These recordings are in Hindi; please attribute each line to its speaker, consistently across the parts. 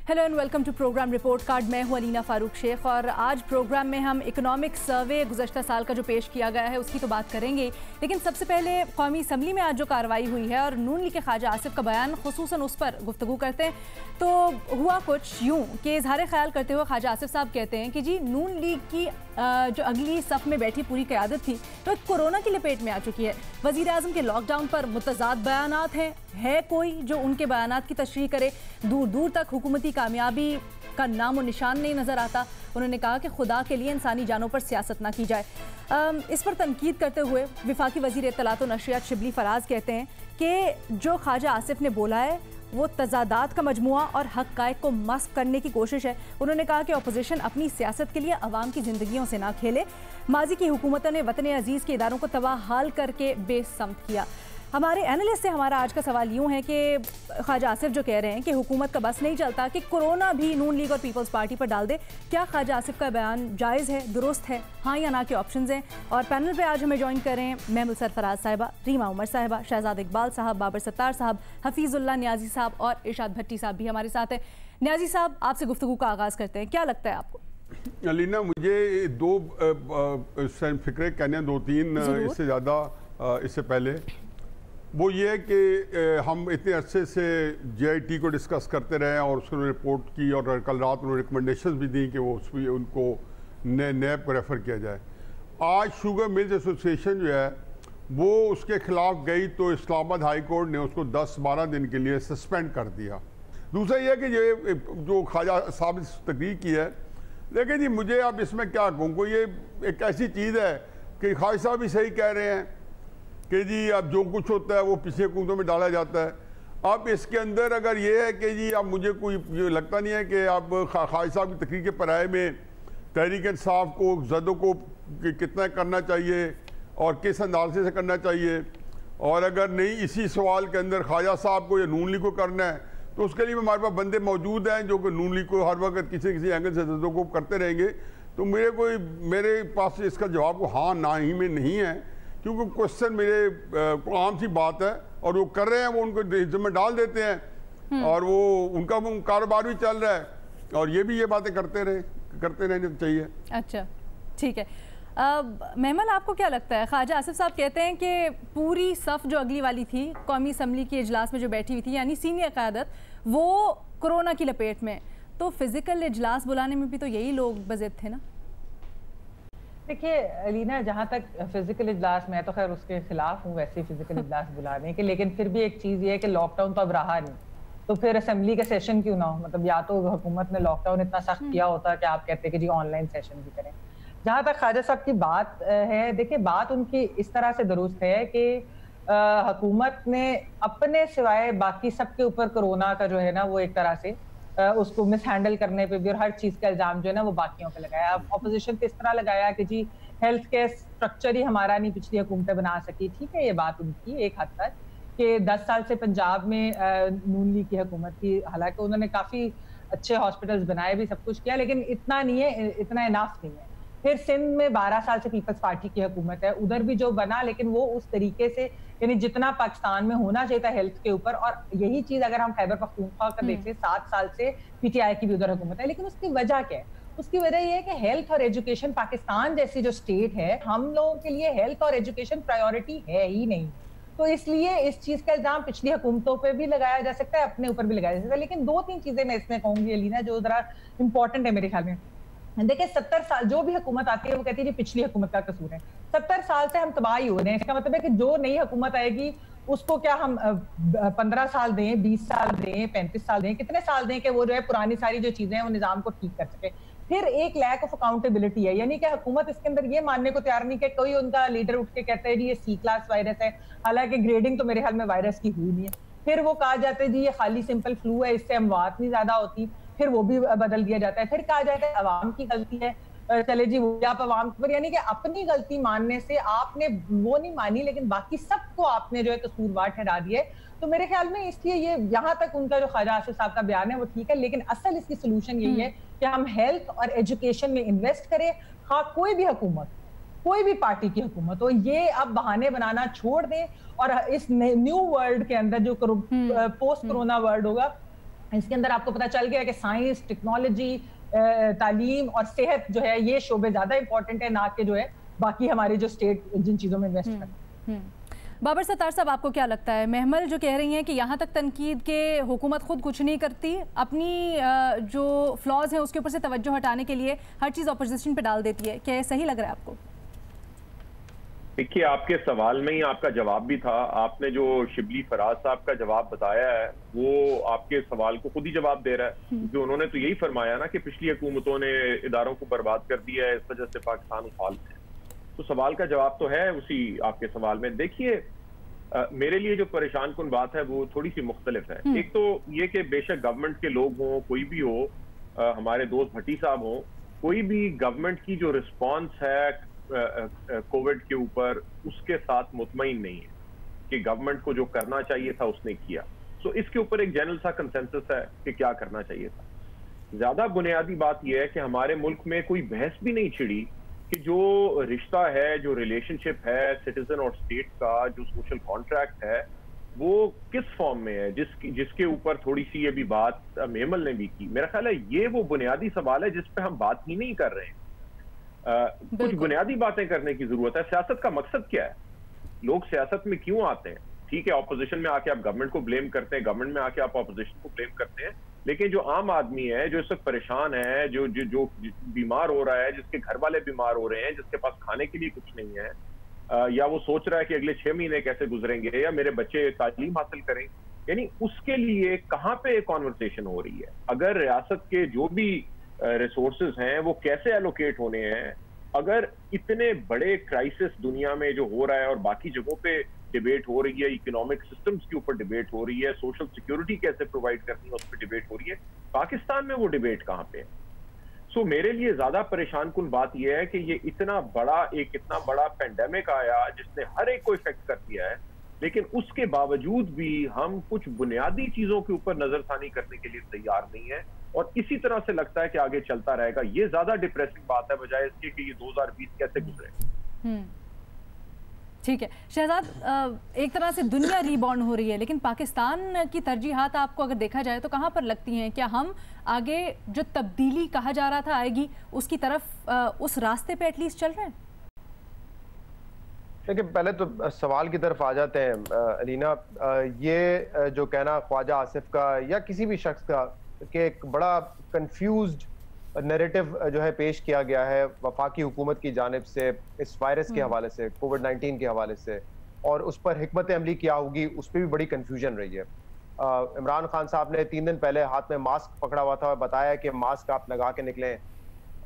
Speaker 1: Hello and welcome to programme report card. मैं हूं अलीना फारूक शेख और आज प्रोग्राम में हम इकोनॉमिक सर्वे गुज़श्ता साल का जो पेश किया गया है उसकी तो बात करेंगे, लेकिन सबसे पहले कौमी असम्बली में आज जो कार्रवाई हुई है और नून लीग के ख्वाजा आसिफ का बयान खुसूसन उस पर गुफ्तगू करते हैं। तो हुआ कुछ यूँ कि इजहार ख्याल करते हुए ख्वाजा आसिफ साहब कहते हैं कि जी नून लीग की जो अगली सफ़ में बैठी पूरी क़यादत थी तो कोरोना की लपेट में आ चुकी है। वज़ीर आज़म के लॉकडाउन पर मुतज़ाद बयानात हैं, है कोई जो उनके बयानात की तशरीह करे? दूर दूर तक हुकूमती कामयाबी का नामो निशान नहीं नज़र आता। उन्होंने कहा कि खुदा के लिए इंसानी जानों पर सियासत ना की जाए। इस पर तनकीद करते हुए वफाकी वज़ीर इत्तलात व नशरियात शिबली फराज कहते हैं कि जो ख्वाजा आसिफ ने बोला है वो तजादात का मजमुआ और हक़ाइक़ को मस्क करने की कोशिश है। उन्होंने कहा कि अपोजिशन अपनी सियासत के लिए अवाम की ज़िंदगियों से ना खेले। माजी की हुकूमतों ने वतन अजीज़ के इदारों को तबाह हाल करके बेसमत किया। हमारे एनालिस्ट से हमारा आज का सवाल यूँ है कि ख्वाजा आसिफ जो कह रहे हैं कि हुकूमत का बस नहीं चलता कि कोरोना भी नून लीग और पीपल्स पार्टी पर डाल दे, क्या ख्वाजा आसिफ का बयान जायज़ है, दुरुस्त है, हाँ या ना के ऑप्शंस हैं? और पैनल पे आज हमें ज्वाइन करें महमूद सरफराज साहिबा, रीमा उमर साहिबा, शहजाद इकबाल साहब, बाबर सत्तार साहब, हफीज़ुल्लाह न्याजी साहब और इरशाद भट्टी साहब भी हमारे साथ हैं। न्याजी साहब, आपसे गुफ्तगू का आगाज़ करते हैं, क्या लगता है आपको?
Speaker 2: अलीना, मुझे दो फिक्रे कहने, दो तीन इससे ज़्यादा इससे पहले वो ये है कि हम इतने अरसे से JIT को डिस्कस करते रहे और उसने रिपोर्ट की और कल रात उन्होंने रिकमेंडेशंस भी दी कि वो उसमें उनको नैब को रेफ़र किया जाए। आज शुगर मिल्स एसोसिएशन जो है वो उसके ख़िलाफ़ गई तो इस्लामाबाद हाई कोर्ट ने उसको 10-12 दिन के लिए सस्पेंड कर दिया। दूसरा ये है कि ये जो ख्वाजा साहब ने तकरीर की है, देखिए जी मुझे अब इसमें क्या कहूँ, ये एक ऐसी चीज़ है कि ख्वाजा साहब भी सही कह रहे हैं कि जी अब जो कुछ होता है वो पिछले हुकूमतों में डाला जाता है। अब इसके अंदर अगर ये है कि जी अब मुझे कोई ये लगता नहीं है कि अब ख्वाजा साहब की तकरीर के पराए में तहरीक इंसाफ को जदों को कितना करना चाहिए और किस अंदाजे से करना चाहिए, और अगर नहीं इसी सवाल के अंदर ख्वाजा साहब को या नून लीग को करना है तो उसके लिए हमारे पास बंदे मौजूद हैं जो कि नून लीग को हर वक्त किसी किसी एंगल से जदों को करते रहेंगे। तो मेरे पास इसका जवाब को हाँ ना ही में नहीं है, क्योंकि क्वेश्चन मेरे आम सी बात है और वो कर रहे हैं, वो उनको जिम्मे डाल देते हैं और वो उनका कारोबार भी चल रहा है और ये भी ये बातें करते रहने चाहिए। अच्छा, ठीक है।
Speaker 1: मेमन, आपको क्या लगता है? ख्वाजा आसिफ साहब कहते हैं कि पूरी सफ़ जो अगली वाली थी कौमी असम्बली के इजलास में जो बैठी हुई थी यानी सीनियर क़यादत, वो कोरोना की लपेट में, तो फिज़िकल इजलास बुलाने में भी तो यही लोग बज़िद थे ना?
Speaker 3: देखिए अलीना, जहाँ तक फिजिकल इजलास, मैं तो खैर उसके खिलाफ हूँ वैसे फिजिकल इजलास बुलाने के, लेकिन फिर भी एक चीज़ ये है कि लॉकडाउन तो अब रहा नहीं, तो फिर असेंबली का सेशन क्यों ना हो? मतलब या तो हुकूमत ने लॉकडाउन इतना सख्त किया होता कि आप कहते हैं कि जी ऑनलाइन सेशन भी करें। जहाँ तक ख्वाजा साहब की बात है, देखिए बात उनकी इस तरह से दुरुस्त है कि हुकूमत ने अपने सिवाय बाकी सबके ऊपर कोरोना का जो है ना वो एक तरह से उसको मिस हैंडल करने पे भी और हर चीज़ का इल्ज़ाम जो है ना वो बाकियों पे लगाया। अब अपोजिशन पे इस तरह लगाया कि जी हेल्थ केयर स्ट्रक्चर ही हमारा नहीं पिछली हुकूमतें बना सकी। ठीक है, ये बात उनकी एक हद तक कि 10 साल से पंजाब में नून लीग की हुकूमत थी, हालांकि उन्होंने काफ़ी अच्छे हॉस्पिटल्स बनाए भी, सब कुछ किया, लेकिन इतना नहीं है, इतना इनाफ नहीं है। फिर सिंध में 12 साल से पीपल्स पार्टी की हुकूमत है, उधर भी जो बना लेकिन वो उस तरीके से यानी जितना पाकिस्तान में होना चाहिए था हेल्थ के ऊपर, और यही चीज अगर हम खैबर पख्तूनख्वा का देखें 7 साल से PTI की भी उधर हुकूमत है। लेकिन उसकी वजह क्या है? उसकी वजह ये है कि हेल्थ और एजुकेशन, पाकिस्तान जैसी जो स्टेट है, हम लोगों के लिए हेल्थ और एजुकेशन प्रायोरिटी है ही नहीं। तो इसलिए इस चीज का इल्जाम पिछली हुकूमतों पर भी लगाया जा सकता है, अपने ऊपर भी लगाया जा सकता है। लेकिन 2-3 चीजें मैं इसमें कहूंगी अलीना जो जरा इंपॉर्टेंट है मेरे ख्याल में। देखिए 70 साल जो भी हुकूमत आती है वो कहती है कि पिछली हुकूमत का कसूर है। 70 साल से हम तबाही हो रहे हैं, इसका मतलब है कि जो नई हुकूमत आएगी उसको क्या हम 15 साल दें, 20 साल दें, 35 साल दें, कितने साल दें कि वो जो है पुरानी सारी जो चीजें हैं वो निजाम को ठीक कर सके। फिर एक लैक ऑफ अकाउंटेबिलिटी है, यानी कि हुकूमत इसके अंदर ये मानने को तैयार नहीं कि कोई उनका लीडर उठ के कहता है जी ये C क्लास वायरस है, हालांकि ग्रेडिंग तो मेरे ख्याल में वायरस की हुई नहीं है। फिर वो कहा जाता है जी ये खाली सिंपल फ्लू है, इससे अमवात नहीं ज्यादा होती, फिर वो भी बदल दिया जाता है। फिर कहा जाता है अवाम की गलती है, चले जी वो आप अवाम पर, यानी कि अपनी गलती मानने से आपने वो नहीं मानी लेकिन बाकी सबको आपने जो है कसूरवार ठहरा दिया। तो मेरे ख्याल में इसलिए ये यहाँ तक उनका जो ख्वाजा आसिफ साहब का बयान है वो ठीक है, लेकिन असल इसकी सोल्यूशन यही है कि हम हेल्थ और एजुकेशन में इन्वेस्ट करें। हाँ, कोई भी हुकूमत, कोई भी पार्टी की हुकूमत हो, ये अब बहाने बनाना छोड़ दें और इस न्यू वर्ल्ड के अंदर जो पोस्ट कोरोना वर्ल्ड होगा इसके अंदर आपको पता चल गया कि साइंस, टेक्नोलॉजी, तालीम और सेहत जो है ये शोबे ज्यादा इंपॉर्टेंट है, ना कि जो है बाकी हमारे जो स्टेट जिन चीजों में इन्वेस्ट करते हैं।
Speaker 1: बाबर सत्तार साहब, आपको क्या लगता है? महमल जो कह रही हैं कि यहाँ तक तनकीद के हुकूमत खुद कुछ नहीं करती, अपनी जो फ्लॉज हैं उसके ऊपर से तवज्जो हटाने के लिए हर चीज़ अपोजिशन पे डाल देती है, क्या ये सही लग रहा है आपको?
Speaker 4: देखिए, आपके सवाल में ही आपका जवाब भी था। आपने जो शिबली फराज साहब का जवाब बताया है वो आपके सवाल को खुद ही जवाब दे रहा है, क्योंकि उन्होंने तो यही फरमाया ना कि पिछली हुकूमतों ने इदारों को बर्बाद कर दिया है, इस वजह से पाकिस्तान उफाल है। तो सवाल का जवाब तो है उसी आपके सवाल में। देखिए, मेरे लिए जो परेशान कुन बात है वो थोड़ी सी मुख्तलिफ है। एक तो ये कि बेशक गवर्नमेंट के लोग हों, कोई भी हो, हमारे दोस्त भट्टी साहब हों, कोई भी गवर्नमेंट की जो रिस्पॉन्स है कोविड के ऊपर उसके साथ मुतमईन नहीं है कि गवर्नमेंट को जो करना चाहिए था उसने किया। तो इसके ऊपर एक जनरल सा कंसेंसस है कि क्या करना चाहिए था। ज्यादा बुनियादी बात यह है कि हमारे मुल्क में कोई बहस भी नहीं छिड़ी कि जो रिश्ता है, जो रिलेशनशिप है सिटीजन और स्टेट का, जो सोशल कॉन्ट्रैक्ट है, वो किस फॉर्म में है, जिसके ऊपर थोड़ी सी ये भी बात मेमल ने भी की। मेरा ख्याल है ये वो बुनियादी सवाल है जिस पे हम बात ही नहीं कर रहे हैं। कुछ बुनियादी बातें करने की जरूरत है। सियासत का मकसद क्या है? लोग सियासत में क्यों आते हैं? ठीक है, ऑपोजिशन में आके आप गवर्नमेंट को ब्लेम करते हैं, गवर्नमेंट में आके आप ऑपोजिशन को ब्लेम करते हैं, लेकिन जो आम आदमी है, जो इस वक्त परेशान है, जो बीमार हो रहा है, जिसके घर वाले बीमार हो रहे हैं, जिसके पास खाने के लिए कुछ नहीं है, या वो सोच रहा है कि अगले 6 महीने कैसे गुजरेंगे या मेरे बच्चे तालीम हासिल करें, यानी उसके लिए कहाँ पे कॉन्वर्सेशन हो रही है? अगर रियासत के जो भी रिसोर्सेज हैं वो कैसे एलोकेट होने हैं? अगर इतने बड़े क्राइसिस दुनिया में जो हो रहा है और बाकी जगहों पे डिबेट हो रही है, इकोनॉमिक सिस्टम्स के ऊपर डिबेट हो रही है, सोशल सिक्योरिटी कैसे प्रोवाइड करनी है उस पर डिबेट हो रही है, पाकिस्तान में वो डिबेट कहाँ पे है? सो मेरे लिए ज्यादा परेशान कुन बात यह है कि ये इतना बड़ा पेंडेमिक आया जिसने हर एक को इफेक्ट कर दिया है, लेकिन उसके बावजूद भी हम कुछ बुनियादी चीजों के ऊपर नजरसानी करने के लिए तैयार नहीं है, और इसी तरह से लगता है कि आगे चलता रहेगा। ये ज्यादा डिप्रेसिंग बात है बजाय इसके कि ये 2020 कैसे गुजरे।
Speaker 1: ठीक है शहजाद, एक तरह से दुनिया रीबाउंड हो रही है, लेकिन पाकिस्तान की तरजीहात आपको अगर देखा जाए तो कहाँ पर लगती हैं? क्या हम आगे जो तब्दीली कहा जा रहा था आएगी उसकी तरफ, उस रास्ते पे एटलीस्ट चल रहे हैं?
Speaker 5: देखिए, पहले तो सवाल की तरफ आ जाते हैं अलीना। ये जो कहना ख्वाजा आसिफ का या किसी भी शख्स का कि एक बड़ा कंफ्यूज्ड नैरेटिव जो है पेश किया गया है वफाकी हुकूमत की जानिब से इस वायरस के हवाले से, कोविड-19 के हवाले से, और उस पर हिकमत अमली क्या होगी, उस पर भी बड़ी कन्फ्यूजन रही है। इमरान खान साहब ने 3 दिन पहले हाथ में मास्क पकड़ा हुआ था और बताया कि मास्क आप लगा के निकलें,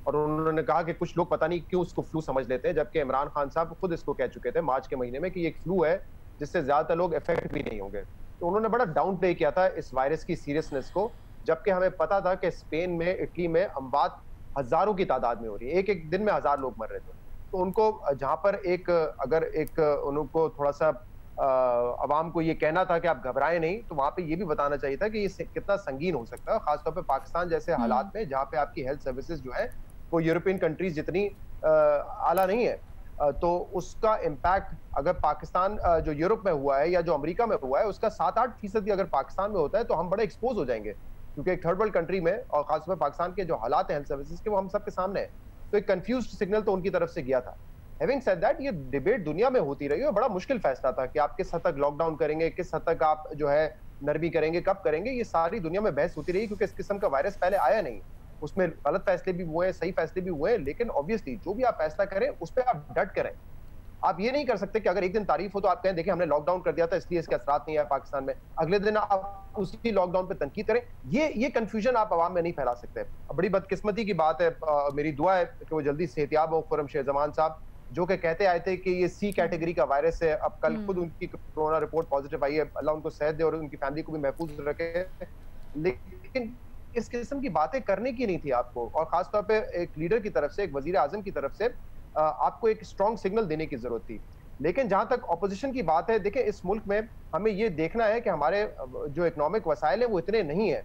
Speaker 5: और उन्होंने कहा कि कुछ लोग पता नहीं क्यों उसको फ्लू समझ लेते हैं, जबकि इमरान खान साहब खुद इसको कह चुके थे मार्च के महीने में कि ये एक फ्लू है जिससे ज्यादातर लोग इफेक्ट भी नहीं होंगे। तो उन्होंने बड़ा डाउन प्ले किया था इस वायरस की सीरियसनेस को, जबकि हमें पता था कि स्पेन में, इटली में अमवात हजारों की तादाद में हो रही है, एक दिन में 1000 लोग मर रहे थे। तो उनको जहां पर उनको थोड़ा सा अवाम को ये कहना था कि आप घबराएं नहीं, तो वहां पे ये भी बताना चाहिए था कि ये कितना संगीन हो सकता है, खासतौर पे पाकिस्तान जैसे हालात में जहाँ पे आपकी हेल्थ सर्विसेज जो है वो यूरोपियन कंट्रीज जितनी आला नहीं है। तो उसका इम्पैक्ट अगर पाकिस्तान जो यूरोप में हुआ है या जो अमेरिका में हुआ है उसका 7-8% अगर पाकिस्तान में होता है तो हम बड़े एक्सपोज हो जाएंगे, क्योंकि एक थर्ड वर्ल्ड कंट्री में और खासतौर पर पाकिस्तान के जो हालात हैं हेल्थ सर्विसेज के वो हम सबके सामने है। तो एक कंफ्यूज्ड सिग्नल तो उनकी तरफ से गया था। हैविंग सेड दैट, ये डिबेट दुनिया में होती रही है, बड़ा मुश्किल फैसला था कि आप किस हद तक लॉकडाउन करेंगे, किस हद तक आप जो है नरमी करेंगे, कब करेंगे। ये सारी दुनिया में बहस होती रही क्योंकि इस किस्म का वायरस पहले आया नहीं। उसमें गलत फैसले भी हुए, सही फैसले भी हुए, लेकिन ऑब्वियसली जो भी आप फैसला करें उस पर आप डट करें। आप ये नहीं कर सकते कि अगर एक दिन तारीफ हो तो आप कहें देखिए हमने लॉकडाउन कर दिया था इसलिए इसके असरात नहीं आए पाकिस्तान में, अगले दिन आप उसी लॉकडाउन पे तनकीद करें। ये कंफ्यूजन आप आवाम में नहीं फैला सकते। बड़ी बदकिस्मती की बात है, मेरी दुआ है कि वो जल्दी सेहतियाब हो खुर्रम शेरजमान साहब, जो कि कहते आए थे कि ये सी कैटेगरी का वायरस है। अब कल खुद उनकी कोरोना रिपोर्ट पॉजिटिव आई है, अल्लाह उनको सेहत दे और उनकी फैमिली को भी महफूज रखे। लेकिन इस किस्म की बातें करने की नहीं थी आपको, और खासतौर पे एक लीडर की तरफ से, एक वजीर आजम की तरफ से आपको एक स्ट्रॉन्ग सिग्नल देने की जरूरत थी। लेकिन जहां तक ऑपोजिशन की बात है, देखिए इस मुल्क में हमें ये देखना है कि हमारे जो इकोनॉमिक वसाइल है वो इतने नहीं है।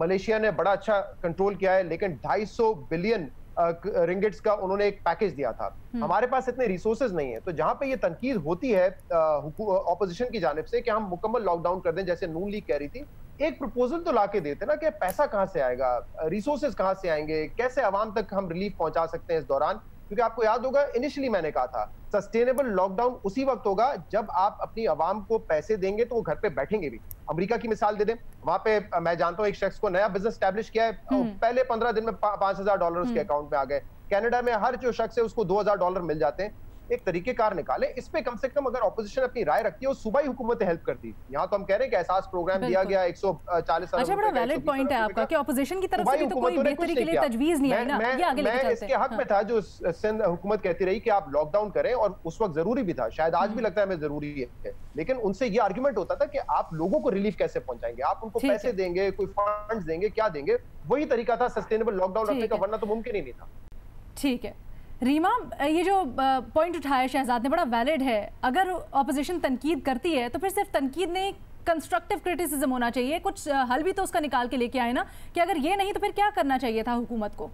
Speaker 5: मलेशिया ने बड़ा अच्छा कंट्रोल किया है, लेकिन 250 बिलियन रिंगिट्स का उन्होंने एक पैकेज दिया था। हमारे पास इतने रिसोर्सेज नहीं है, तो जहां पे ये तनकीद होती है ऑपोजिशन की जानिब से कि हम मुकम्मल लॉकडाउन कर दें, जैसे नून लीग कह रही थी, एक प्रपोजल तो लाके देते ना कि पैसा कहां से आएगा, रिसोर्सेज कहां से आएंगे, कैसे आवाम तक हम रिलीफ पहुंचा सकते हैं इस दौरान। क्योंकि आपको याद होगा इनिशियली मैंने कहा था सस्टेनेबल लॉकडाउन उसी वक्त होगा जब आप अपनी आवाम को पैसे देंगे तो वो घर पे बैठेंगे भी। अमेरिका की मिसाल दे दें, वहां पे मैं जानता हूं एक शख्स को नया बिजनेस स्टैब्लिश किया है, पहले 15 दिन में $5,000 उसके अकाउंट में आ गए। कनाडा में हर जो शख्स है उसको $2,000 मिल जाते हैं। एक तरीकेकार निकाले, इस पे कम से कम अगर ऑपोजिशन अपनी राय रखती है, वो सूबाई हुकूमत हेल्प करती है। यहाँ तो हम कह रहे हैं कि एहसास प्रोग्राम दिया गया 140
Speaker 1: अच्छा, बड़ा वैलिड पॉइंट है आपका कि ऑपोजिशन की तरफ से भी तो कोई बेहतरी के लिए तजवीज नहीं आई ना। ये आगे लेके चलते हैं।
Speaker 5: इसके हक में था जो सिंध हुकूमत कहती रही कि आप लॉकडाउन करें, और उस वक्त जरूरी भी था, शायद आज भी लगता है हमें जरूरी है, लेकिन उनसे ये आर्गुमेंट होता था कि आप लोगों को रिलीफ कैसे पहुंचाएंगे, आप उनको पैसे देंगे, कोई फंड्स देंगे, क्या देंगे। वही तरीका था सस्टेनेबल लॉकडाउन रखने का, वरना तो मुमकिन ही नहीं था।
Speaker 1: ठीक है रीमा, ये जो पॉइंट उठाया शहजाद ने बड़ा वैलिड है। अगर ऑपोजिशन तनकीद करती है तो फिर सिर्फ तनकीद नहीं, कंस्ट्रक्टिव क्रिटिसिज्म होना चाहिए, कुछ हल भी तो उसका निकाल के लेके आए ना, कि अगर ये नहीं तो फिर क्या करना चाहिए था हुकूमत को।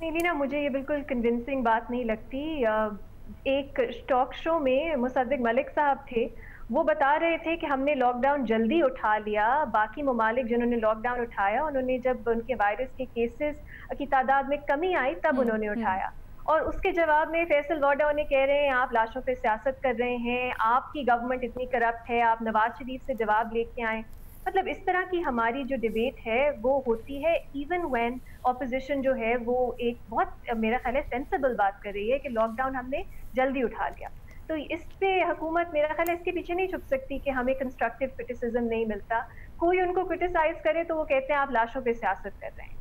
Speaker 6: नहीं ना, मुझे ये बिल्कुल कन्विंसिंग बात नहीं लगती। एक टॉक शो में मुसद्दिक मलिक साहब थे, वो बता रहे थे कि हमने लॉकडाउन जल्दी उठा लिया, बाकी ममालिक जिन्होंने लॉकडाउन उठाया उन्होंने जब उनके वायरस के केसेस की तादाद में कमी आई तब उन्होंने उठाया। और उसके जवाब में फैसल वाडा उन्हें कह रहे हैं आप लाशों पे सियासत कर रहे हैं, आपकी गवर्नमेंट इतनी करप्ट है, आप नवाज शरीफ से जवाब लेके आए। मतलब इस तरह की हमारी जो डिबेट है वो होती है इवन व्हेन ऑपोजिशन जो है वो एक बहुत मेरा ख्याल है सेंसिबल बात कर रही है कि लॉकडाउन हमने जल्दी उठा लिया। तो इस पे हुकूमत मेरा ख्याल है इसके पीछे नहीं छुप सकती कि हमें कंस्ट्रक्टिव क्रिटिसिज्म नहीं मिलता। कोई उनको क्रिटिसाइज करे तो वो कहते हैं आप लाशों पे सियासत कर रहे हैं।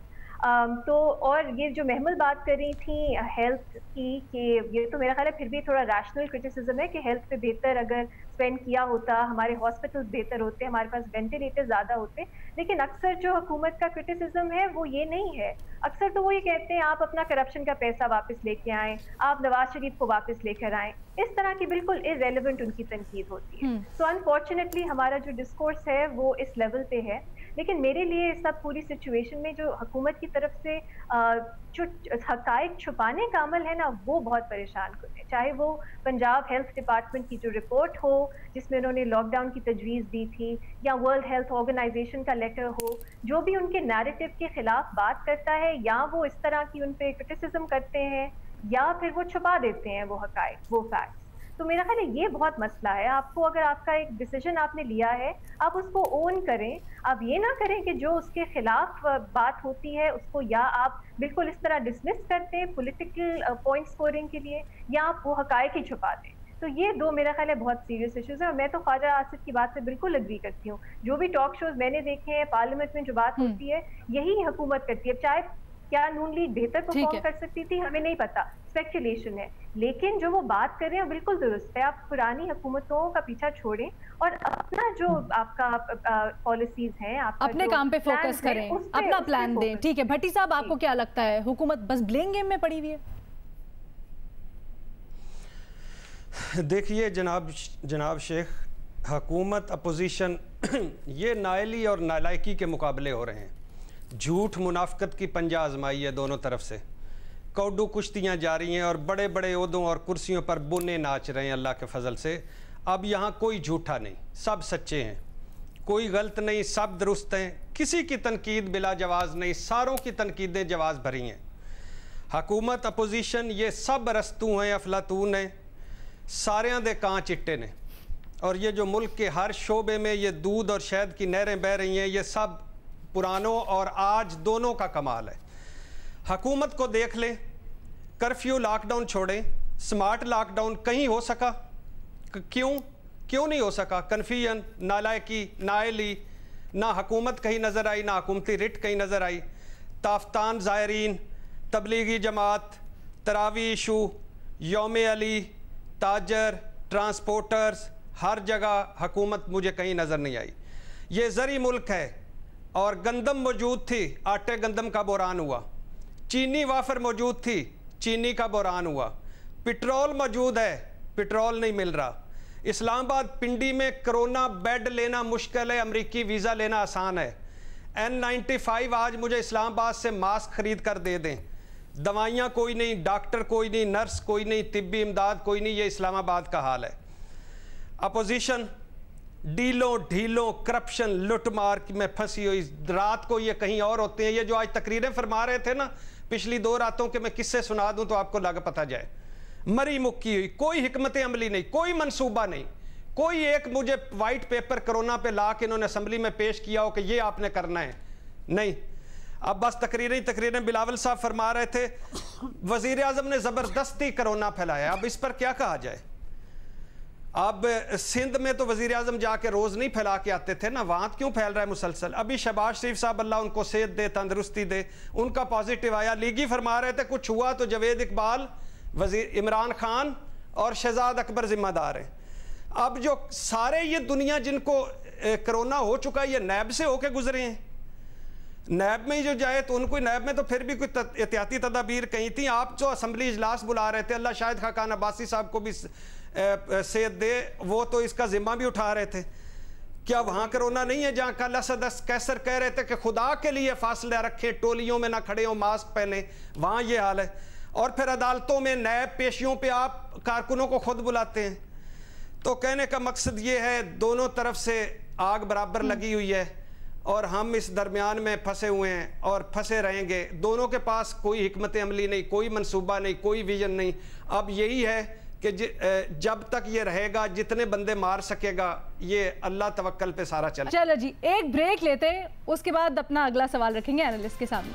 Speaker 6: तो और ये जो महमूल बात कर रही थी हेल्थ की, कि ये तो मेरा ख्याल है फिर भी थोड़ा रैशनल क्रिटिसिज्म है कि हेल्थ पे बेहतर अगर स्पेंड किया होता, हमारे हॉस्पिटल्स बेहतर होते, हमारे पास वेंटिलेटर ज़्यादा होते। लेकिन अक्सर जो हुकूमत का क्रिटिसिज्म है वो ये नहीं है, अक्सर तो वो ये कहते हैं आप अपना करप्शन का पैसा वापस लेके आएँ, आप नवाज शरीफ को वापस लेकर आएँ। इस तरह की बिल्कुल इररेलेवेंट उनकी तनकीद होती है। तो अनफॉर्चुनेटली हमारा जो डिस्कोर्स है वो इस लेवल पे है। लेकिन मेरे लिए सब पूरी सिचुएशन में जो हुकूमत की तरफ से जो हकायक छुपाने का अमल है ना वो बहुत परेशान कुन है। चाहे वो पंजाब हेल्थ डिपार्टमेंट की जो रिपोर्ट हो जिसमें उन्होंने लॉकडाउन की तजवीज़ दी थी, या वर्ल्ड हेल्थ ऑर्गेनाइजेशन का लेटर हो, जो भी उनके नैरेटिव के खिलाफ बात करता है, या वो इस तरह की उन पर क्रिटिसिज्म करते हैं या फिर वो छुपा देते हैं वो हकायक, वो फैक्ट्स। तो मेरा ख्याल है ये बहुत मसला है। आपको अगर आपका एक डिसीजन आपने लिया है आप उसको ओन करें, आप ये ना करें कि जो उसके खिलाफ बात होती है उसको या आप बिल्कुल इस तरह डिसमिस करते हैं पॉलिटिकल पॉइंट स्कोरिंग के लिए, या आप वो हकायक ही छुपा दें। तो ये दो मेरा ख्याल है बहुत सीरियस इश्यूज है। और मैं तो ख्वाजा आसिफ की बात से बिल्कुल एग्री करती हूँ। जो भी टॉक शोज मैंने देखे हैं, पार्लियामेंट में जो बात होती है यही हुकूमत करती है। चाहे क्या नून लीग बेहतर परफॉर्म कर सकती थी हमें नहीं पता, स्पेकुलेशन है, लेकिन जो वो बात कर रहे हैं बिल्कुल दुरुस्त है। आप पुरानी हुकूमतों का पीछा छोड़ें और अपना जो आपका पॉलिसीज हैं, आप
Speaker 1: अपने काम पे फोकस करें, अपना प्लान दें। ठीक है भट्टी साहब, आपको क्या लगता है हुकूमत बस ब्लेम गेम में पड़ी हुई है?
Speaker 7: देखिए जनाब शेख, हुकूमत अपोजिशन ये नाअहली और नालायकी के मुकाबले हो रहे हैं। झूठ मुनाफिकत की पंजा आजमाई है दोनों तरफ से, कौडू कुश्तियाँ जारी हैं और बड़े बड़े ओहदों और कुर्सियों पर बुने नाच रहे हैं अल्लाह के फजल से। अब यहाँ कोई झूठा नहीं, सब सच्चे हैं, कोई गलत नहीं, सब दुरुस्त हैं। किसी की तनकीद बिला जवाज़ नहीं, सारों की तनकीदें जवाज़ भरी हैं। हुकूमत अपोजिशन ये सब रस्तू हैं, अफलातून हैं, सारियां दे कां चिट्टे ने। और ये जो मुल्क के हर शोबे में ये दूध और शहद की नहरें बह रही हैं, ये सब पुरानों और आज दोनों का कमाल है। हुकूमत को देख लें, कर्फ्यू लॉकडाउन छोड़ें, स्मार्ट लॉकडाउन कहीं हो सका? क्यों नहीं हो सका? कन्फ्यूजन, नालायकी, नाअहली, ना हुकूमत कहीं नज़र आई, ना हुकूमती रिट कहीं नज़र आई। ताफ्तान ज़ायरीन, तबलीगी जमात, तरावी इशू, यौम अली, ताजर, ट्रांसपोर्टर्स, हर जगह हुकूमत मुझे कहीं नज़र नहीं आई। ये ज़री मुल्क है और गंदम मौजूद थी, आटे गंदम का बहरान हुआ। चीनी वाफर मौजूद थी, चीनी का बहरान हुआ। पेट्रोल मौजूद है, पेट्रोल नहीं मिल रहा। इस्लामाबाद पिंडी में कोरोना बेड लेना मुश्किल है, अमरीकी वीज़ा लेना आसान है। N95 आज मुझे इस्लामाबाद से मास्क खरीद कर दे दें, दवाइयाँ कोई नहीं, डॉक्टर कोई नहीं, नर्स कोई नहीं, तिब्बी इमदाद कोई नहीं। ये इस्लामाबाद का हाल है। अपोजिशन डीलों ढीलों, करप्शन, लुटमार में फंसी हुई, रात को ये कहीं और होते हैं। ये जो आज तकरीरें फरमा रहे थे ना पिछली 2 रातों के, मैं किससे सुना दूं तो आपको लग पता जाए। मरी मुक्की हुई, कोई हिकमत अमली नहीं, कोई मंसूबा नहीं, कोई एक मुझे वाइट पेपर कोरोना पे ला के इन्होंने असम्बली में पेश किया हो कि ये आपने करना है, नहीं। अब बस तकरीरें बिलावल साहब फरमा रहे थे वजीर आजम ने जबरदस्ती कोरोना फैलाया। अब इस पर क्या कहा जाए? अब सिंध में तो वजीर आजम जाके रोज नहीं फैला के आते थे ना, वहां क्यों फैल रहा है मुसलसल? अभी शहबाज शरीफ साहब अल्लाह उनको सेहत दे, तंदुरुस्ती दे, उनका पॉजिटिव आया। लीगी फरमा रहे थे कुछ हुआ तो जवेद इकबाल, वजीर इमरान खान और शहजाद अकबर जिम्मेदार है। अब जो सारे ये दुनिया जिनको कोरोना हो चुका है ये नैब से होके गुजरे हैं। नैब में ही जो जाए तो उनको, नैब में तो फिर भी कोई एहतियाती तदाबीर कहीं थी। आप जो असम्बली इजलास बुला रहे थे, अल्लाह शाहिद खाकान अब्बासी साहब को भी सेहत दे, वो तो इसका जिम्मा भी उठा रहे थे। क्या वहाँ कोरोना नहीं है जहाँ कल असद कैसर कह रहे थे कि खुदा के लिए फासला रखें, टोलियों में ना खड़े हो, मास्क पहने? वहाँ ये हाल है। और फिर अदालतों में नैब पेशियों पे आप कारकुनों को खुद बुलाते हैं। तो कहने का मकसद ये है दोनों तरफ से आग बराबर लगी हुई है और हम इस दरमियान में फंसे हुए हैं और फंसे रहेंगे। दोनों के पास कोई हिकमत अमली नहीं, कोई मंसूबा नहीं, कोई विजन नहीं। अब यही है कि जब तक ये रहेगा, जितने बंदे मार सकेगा, ये अल्लाह तवक्कल पे सारा चला।
Speaker 1: चलो जी, एक ब्रेक लेते हैं, उसके बाद अपना अगला सवाल रखेंगे एनालिस्ट के सामने।